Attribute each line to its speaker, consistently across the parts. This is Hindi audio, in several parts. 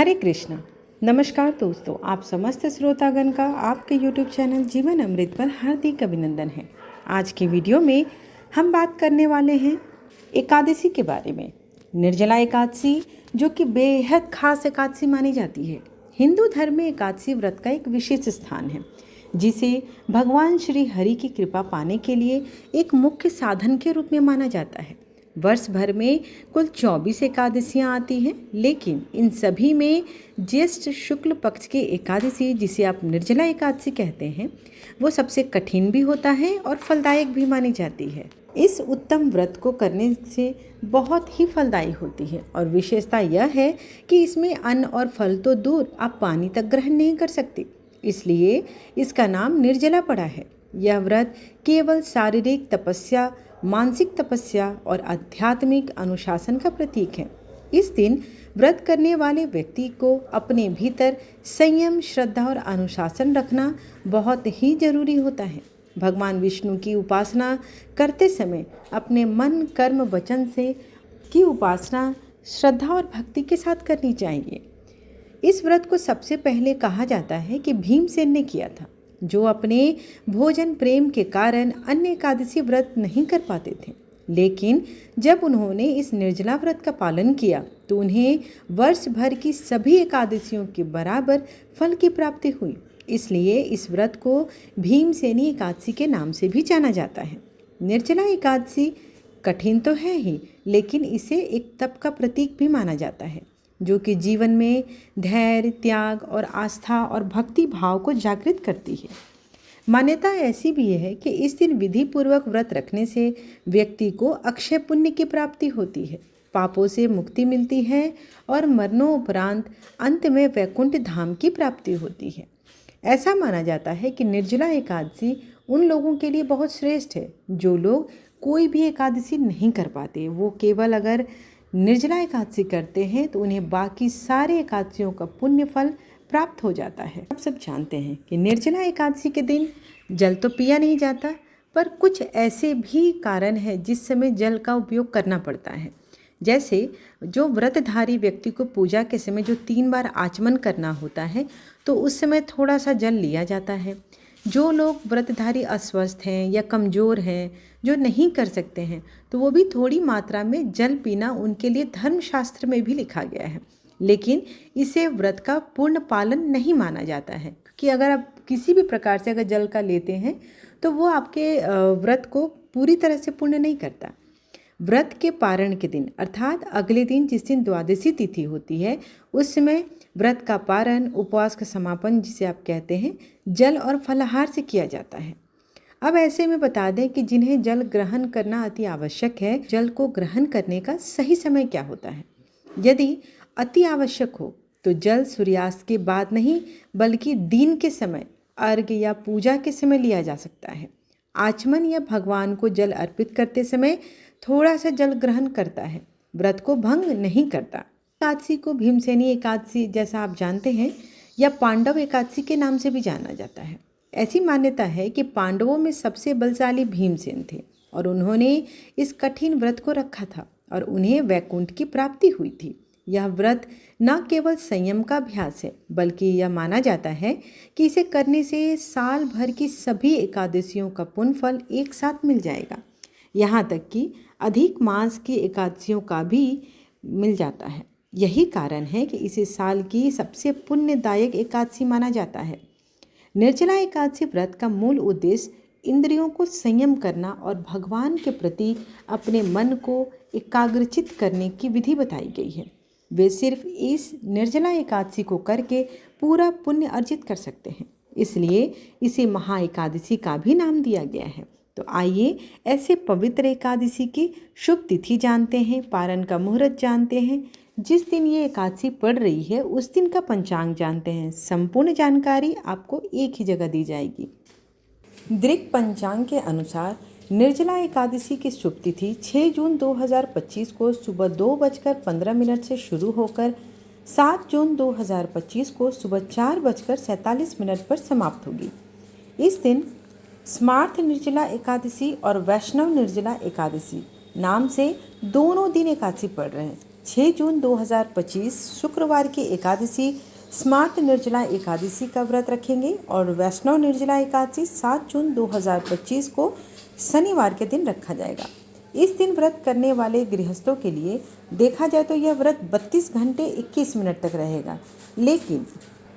Speaker 1: हरे कृष्णा। नमस्कार दोस्तों, आप समस्त श्रोतागण का आपके YouTube चैनल जीवन अमृत पर हार्दिक अभिनंदन है। आज की वीडियो में हम बात करने वाले हैं एकादशी के बारे में। निर्जला एकादशी जो कि बेहद खास एकादशी मानी जाती है। हिंदू धर्म में एकादशी व्रत का एक विशेष स्थान है, जिसे भगवान श्री हरि की कृपा पाने के लिए एक मुख्य साधन के रूप में माना जाता है। वर्ष भर में कुल 24 एकादशियाँ आती हैं, लेकिन इन सभी में ज्येष्ठ शुक्ल पक्ष की एकादशी, जिसे आप निर्जला एकादशी कहते हैं, वो सबसे कठिन भी होता है और फलदायक भी मानी जाती है। इस उत्तम व्रत को करने से बहुत ही फलदायी होती है और विशेषता यह है कि इसमें अन्न और फल तो दूर, आप पानी तक ग्रहण नहीं कर सकते, इसलिए इसका नाम निर्जला पड़ा है। यह व्रत केवल शारीरिक तपस्या, मानसिक तपस्या और आध्यात्मिक अनुशासन का प्रतीक है। इस दिन व्रत करने वाले व्यक्ति को अपने भीतर संयम, श्रद्धा और अनुशासन रखना बहुत ही जरूरी होता है। भगवान विष्णु की उपासना करते समय अपने मन, कर्म, वचन से की उपासना श्रद्धा और भक्ति के साथ करनी चाहिए। इस व्रत को सबसे पहले कहा जाता है कि भीमसेन ने किया था, जो अपने भोजन प्रेम के कारण अन्य एकादशी व्रत नहीं कर पाते थे। लेकिन जब उन्होंने इस निर्जला व्रत का पालन किया तो उन्हें वर्ष भर की सभी एकादशियों के बराबर फल की प्राप्ति हुई। इसलिए इस व्रत को भीमसेनी एकादशी के नाम से भी जाना जाता है। निर्जला एकादशी कठिन तो है ही, लेकिन इसे एक तप का प्रतीक भी माना जाता है, जो कि जीवन में धैर्य, त्याग और आस्था और भक्ति भाव को जागृत करती है। मान्यता ऐसी भी है कि इस दिन विधि पूर्वक व्रत रखने से व्यक्ति को अक्षय पुण्य की प्राप्ति होती है, पापों से मुक्ति मिलती है और मरणोपरांत अंत में वैकुंठ धाम की प्राप्ति होती है। ऐसा माना जाता है कि निर्जला एकादशी उन लोगों के लिए बहुत श्रेष्ठ है जो लोग कोई भी एकादशी नहीं कर पाते। वो केवल अगर निर्जला एकादशी करते हैं तो उन्हें बाकी सारे एकादशियों का पुण्य फल प्राप्त हो जाता है। आप सब जानते हैं कि निर्जला एकादशी के दिन जल तो पिया नहीं जाता, पर कुछ ऐसे भी कारण हैं जिस समय जल का उपयोग करना पड़ता है। जैसे जो व्रतधारी व्यक्ति को पूजा के समय जो 3 बार आचमन करना होता है, तो उस समय थोड़ा सा जल लिया जाता है। जो लोग व्रतधारी अस्वस्थ हैं या कमज़ोर हैं, जो नहीं कर सकते हैं, तो वो भी थोड़ी मात्रा में जल पीना उनके लिए धर्मशास्त्र में भी लिखा गया है। लेकिन इसे व्रत का पूर्ण पालन नहीं माना जाता है, क्योंकि अगर आप किसी भी प्रकार से अगर जल का लेते हैं तो वो आपके व्रत को पूरी तरह से पूर्ण नहीं करता। व्रत के पारण के दिन, अर्थात अगले दिन जिस दिन द्वादशी तिथि होती है, उस समय व्रत का पारण, उपवास का समापन जिसे आप कहते हैं, जल और फलाहार से किया जाता है। अब ऐसे में बता दें कि जिन्हें जल ग्रहण करना अति आवश्यक है, जल को ग्रहण करने का सही समय क्या होता है। यदि अति आवश्यक हो तो जल सूर्यास्त के बाद नहीं, बल्कि दिन के समय, अर्घ्य या पूजा के समय लिया जा सकता है। आचमन या भगवान को जल अर्पित करते समय थोड़ा सा जल ग्रहण करता है, व्रत को भंग नहीं करता। एकादशी को भीमसेनी एकादशी, जैसा आप जानते हैं, या पांडव एकादशी के नाम से भी जाना जाता है। ऐसी मान्यता है कि पांडवों में सबसे बलशाली भीमसेन थे और उन्होंने इस कठिन व्रत को रखा था और उन्हें वैकुंठ की प्राप्ति हुई थी। यह व्रत न केवल संयम का अभ्यास है, बल्कि यह माना जाता है कि इसे करने से साल भर की सभी एकादशियों का पुण्य फल एक साथ मिल जाएगा। यहाँ तक कि अधिक मास की एकादशियों का भी मिल जाता है। यही कारण है कि इसे साल की सबसे पुण्यदायक एकादशी माना जाता है। निर्जला एकादशी व्रत का मूल उद्देश्य इंद्रियों को संयम करना और भगवान के प्रति अपने मन को एकाग्रचित करने की विधि बताई गई है। वे सिर्फ इस निर्जला एकादशी को करके पूरा पुण्य अर्जित कर सकते हैं, इसलिए इसे महा एकादशी का भी नाम दिया गया है। तो आइए ऐसे पवित्र एकादशी की शुभ तिथि जानते हैं, पारण का मुहूर्त जानते हैं, जिस दिन ये एकादशी पड़ रही है उस दिन का पंचांग जानते हैं। संपूर्ण जानकारी आपको एक ही जगह दी जाएगी। दृक पंचांग के अनुसार निर्जला एकादशी की शुभ तिथि 6 जून 2025 को सुबह 2:15 से शुरू होकर 7 जून 2025 को सुबह 4:47 पर समाप्त होगी। इस दिन स्मार्त निर्जला एकादशी और वैष्णव निर्जला एकादशी नाम से दोनों दिन एकादशी पड़ रहे हैं। 6 जून 2025 शुक्रवार की एकादशी स्मार्त निर्जला एकादशी का व्रत रखेंगे और वैष्णव निर्जला एकादशी 7 जून 2025 को शनिवार के दिन रखा जाएगा। इस दिन व्रत करने वाले गृहस्थों के लिए देखा जाए तो यह व्रत 32 घंटे 21 मिनट तक रहेगा, लेकिन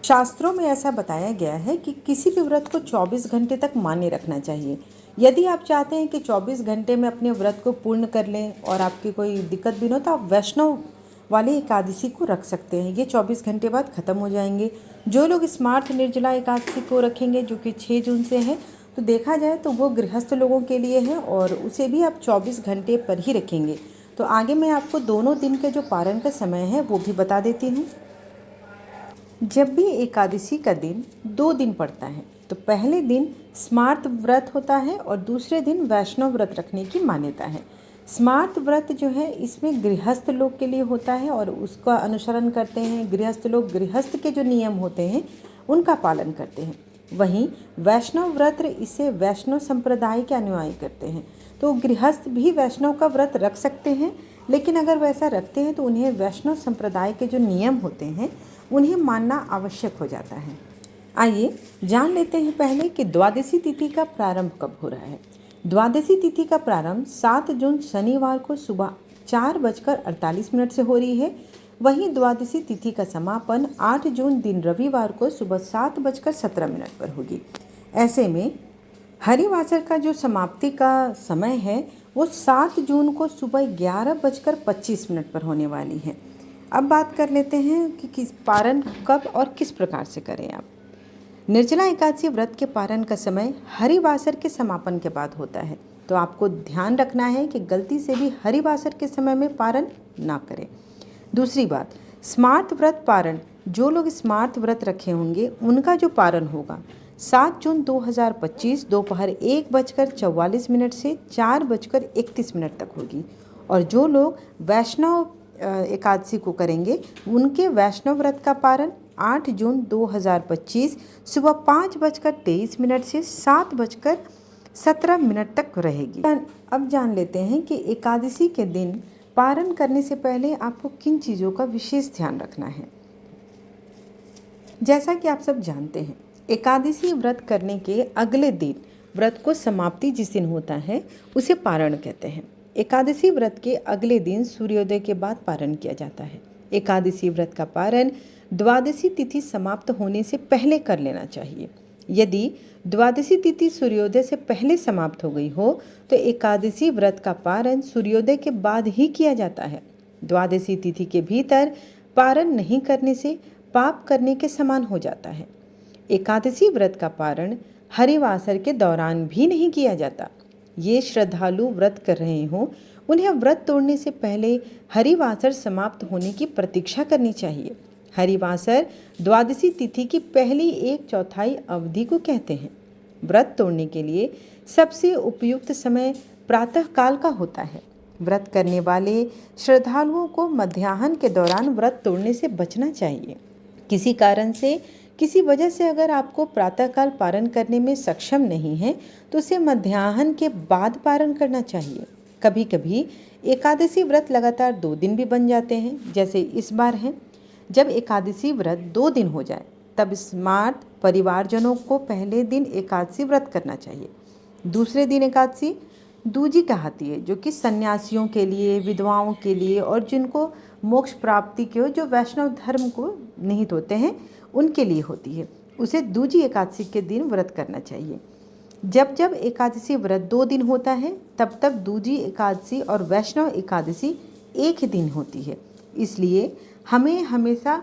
Speaker 1: शास्त्रों में ऐसा बताया गया है कि किसी भी व्रत को 24 घंटे तक मान्य रखना चाहिए। यदि आप चाहते हैं कि 24 घंटे में अपने व्रत को पूर्ण कर लें और आपकी कोई दिक्कत भी न हो तो आप वैष्णव वाली एकादशी को रख सकते हैं। ये 24 घंटे बाद ख़त्म हो जाएंगे। जो लोग स्मार्त निर्जला एकादशी को रखेंगे जो कि 6 जून से है, तो देखा जाए तो वो गृहस्थ लोगों के लिए है और उसे भी आप 24 घंटे पर ही रखेंगे। तो आगे मैं आपको दोनों दिन के जो पारण का समय है वो भी बता देती हूँ। जब भी एकादशी का दिन 2 दिन पड़ता है तो पहले दिन स्मार्त व्रत होता है और दूसरे दिन वैष्णव व्रत रखने की मान्यता है। स्मार्त व्रत जो है इसमें गृहस्थ लोग के लिए होता है और उसका अनुसरण करते हैं गृहस्थ लोग। गृहस्थ के जो नियम होते हैं उनका पालन करते हैं। वहीं वैष्णव व्रत इसे वैष्णव संप्रदाय के अनुयायी करते हैं। तो गृहस्थ भी वैष्णव का व्रत रख सकते हैं, लेकिन अगर वैसा रखते हैं तो उन्हें वैष्णव संप्रदाय के जो नियम होते हैं उन्हें मानना आवश्यक हो जाता है। आइए जान लेते हैं पहले कि द्वादशी तिथि का प्रारंभ कब हो रहा है। द्वादशी तिथि का प्रारंभ 7 जून शनिवार को सुबह 4:48 से हो रही है। वहीं द्वादशी तिथि का समापन 8 जून दिन रविवार को सुबह 7:17 पर होगी। ऐसे में हरिवासर का जो समाप्ति का समय है वो 7 जून को सुबह 11:25 पर होने वाली है। अब बात कर लेते हैं कि किस पारण कब और किस प्रकार से करें आप। निर्जला एकादशी व्रत के पारण का समय हरिवासर के समापन के बाद होता है, तो आपको ध्यान रखना है कि गलती से भी हरिवासर के समय में पारण ना करें। दूसरी बात, स्मार्त व्रत पारण, जो लोग स्मार्त व्रत रखे होंगे उनका जो पारण होगा 7 जून 2025 दोपहर 1:44 से 4:31 तक होगी। और जो लोग वैष्णव एकादशी को करेंगे उनके वैष्णव व्रत का पारण 8 जून 2025 सुबह 5:23 से 7:17 तक रहेगी। अब जान लेते हैं कि एकादशी के दिन पारण करने से पहले आपको किन चीज़ों का विशेष ध्यान रखना है। जैसा कि आप सब जानते हैं, एकादशी व्रत करने के अगले दिन व्रत को समाप्ति जिस दिन होता है उसे पारण कहते हैं। एकादशी व्रत के अगले दिन सूर्योदय के बाद पारण किया जाता है। एकादशी व्रत का पारण द्वादशी तिथि समाप्त होने से पहले कर लेना चाहिए। यदि द्वादशी तिथि सूर्योदय से पहले समाप्त हो गई हो तो एकादशी व्रत का पारण सूर्योदय के बाद ही किया जाता है। द्वादशी तिथि के भीतर पारण नहीं करने से पाप करने के समान हो जाता है। एकादशी व्रत का पारण हरिवासर के दौरान भी नहीं किया जाता। ये श्रद्धालु व्रत कर रहे हों उन्हें व्रत तोड़ने से पहले हरिवासर समाप्त होने की प्रतीक्षा करनी चाहिए। हरिवासर द्वादशी तिथि की पहली 1/4 अवधि को कहते हैं। व्रत तोड़ने के लिए सबसे उपयुक्त समय प्रातः काल का होता है। व्रत करने वाले श्रद्धालुओं को मध्याह्न के दौरान व्रत तोड़ने से बचना चाहिए। किसी कारण से, किसी वजह से अगर आपको प्रातःकाल पारण करने में सक्षम नहीं है तो उसे मध्याह्न के बाद पारण करना चाहिए। कभी कभी एकादशी व्रत लगातार 2 दिन भी बन जाते हैं, जैसे इस बार है। जब एकादशी व्रत 2 दिन हो जाए तब स्मार्त परिवारजनों को पहले दिन एकादशी व्रत करना चाहिए। दूसरे दिन एकादशी दूजी कहलाती है, जो कि सन्यासियों के लिए, विधवाओं के लिए और जिनको मोक्ष प्राप्ति के हो, जो वैष्णव धर्म को निहित होते हैं उनके लिए होती है। उसे दूजी एकादशी के दिन व्रत करना चाहिए। जब जब एकादशी व्रत 2 दिन होता है तब तब दूजी एकादशी और वैष्णव एकादशी एक ही दिन होती है। इसलिए हमें हमेशा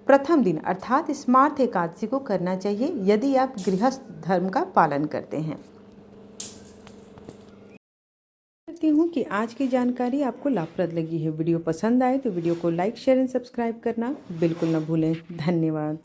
Speaker 1: प्रथम दिन अर्थात स्मार्त एकादशी को करना चाहिए यदि आप गृहस्थ धर्म का पालन करते हैं। करती हूँ कि आज की जानकारी आपको लाभप्रद लगी है। वीडियो पसंद आए तो वीडियो को लाइक, शेयर एंड सब्सक्राइब करना बिल्कुल न भूलें। धन्यवाद।